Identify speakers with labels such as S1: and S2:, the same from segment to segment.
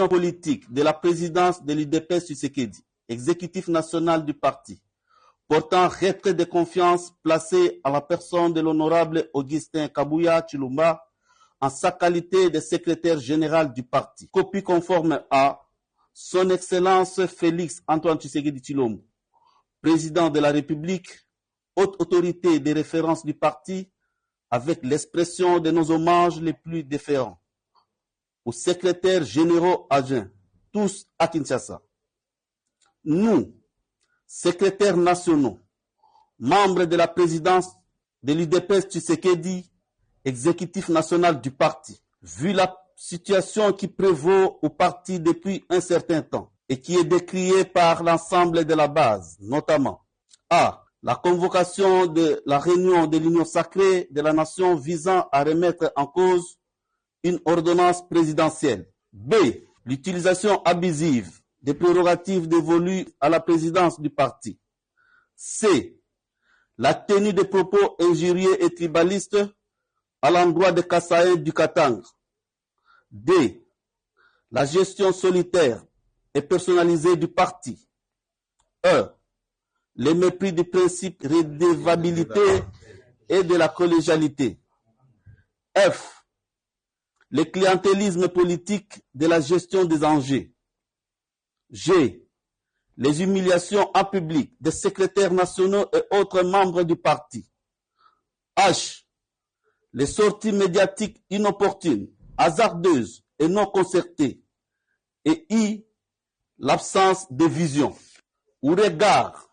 S1: politique de la présidence de l'UDPS Tshisekedi, exécutif national du parti, portant retrait de confiance placé à la personne de l'honorable Augustin Kabuya Tshilomba en sa qualité de secrétaire général du parti. Copie conforme à Son Excellence Félix Antoine Tshisekedi Tshilombo, président de la République, haute autorité de référence du parti, avec l'expression de nos hommages les plus déférents aux secrétaires généraux adjoints, tous à Kinshasa. Nous, secrétaires nationaux, membres de la présidence de l'UDPS Tshisekedi, exécutif national du parti, vu la situation qui prévaut au parti depuis un certain temps et qui est décriée par l'ensemble de la base, notamment A. La convocation de la réunion de l'Union sacrée de la nation visant à remettre en cause une ordonnance présidentielle. B. L'utilisation abusive des prérogatives dévolues à la présidence du parti. C. La tenue de propos injurieux et tribalistes à l'endroit de Kassaé du Katanga. D. La gestion solitaire et personnalisée du parti. E. Le mépris du principe de redevabilité et de la collégialité. F. Le clientélisme politique de la gestion des enjeux. G. Les humiliations en public des secrétaires nationaux et autres membres du parti. H. Les sorties médiatiques inopportunes, hasardeuses et non concertées. Et I. L'absence de vision. Au regard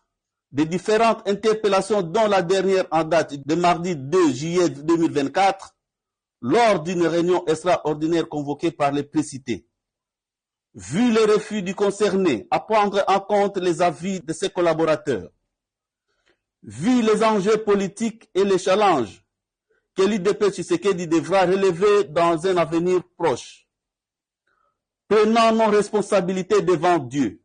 S1: des différentes interpellations, dont la dernière en date de mardi 2 juillet 2024, lors d'une réunion extraordinaire convoquée par les précités. Vu le refus du concerné à prendre en compte les avis de ses collaborateurs, vu les enjeux politiques et les challenges que l'UDPS Tshisekedi devra relever dans un avenir proche, prenant nos responsabilités devant Dieu,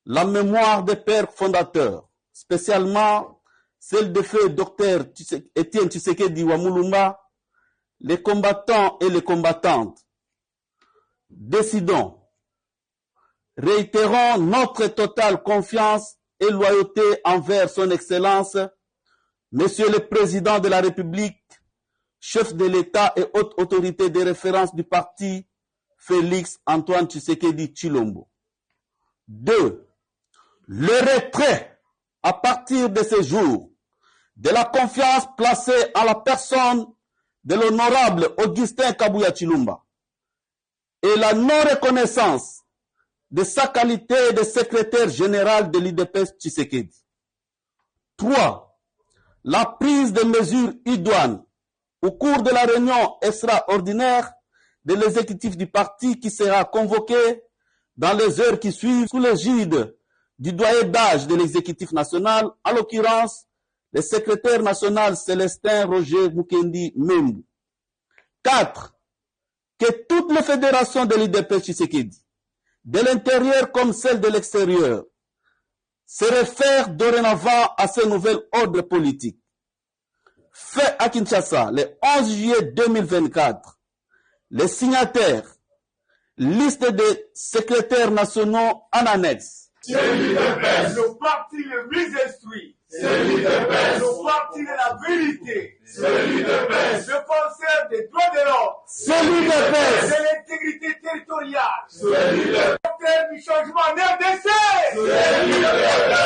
S1: la mémoire des pères fondateurs, spécialement celle de feu Dr Étienne Tshisekedi Wamulumba, les combattants et les combattantes, décidons, réitérons notre totale confiance et loyauté envers son Excellence, Monsieur le Président de la République, chef de l'État et haute autorité de référence du parti, Félix Antoine Tshisekedi Tshilombo. 2. Le retrait, à partir de ce jour, de la confiance placée en la personne de l'honorable Augustin Kabuya Tshilomba et la non-reconnaissance de sa qualité de secrétaire général de l'UDPS Tshisekedi. 3. La prise de mesures idoines au cours de la réunion extraordinaire de l'exécutif du parti qui sera convoquée dans les heures qui suivent sous l'égide du doyen d'âge de l'exécutif national, en l'occurrence le secrétaire national Célestin Roger Mukendi Membu. 4. Que toutes les fédérations de l'UDPS Tshisekedi, de l'intérieur comme celles de l'extérieur, se réfèrent dorénavant à ce nouvel ordre politique. Fait à Kinshasa le 11 juillet 2024, les signataires, liste des secrétaires nationaux en annexe.
S2: C'est l'UDPS, le parti le plus instruit. C'est l'UDPS, le parti de la vérité. C'est l'UDPS, le concert des droits de l'homme.
S1: C'est l'UDPS,
S2: C'est l'intégrité territoriale.
S1: c'est l'UDPS,
S2: Le du changement en RDC.
S1: c'est l'UDPS.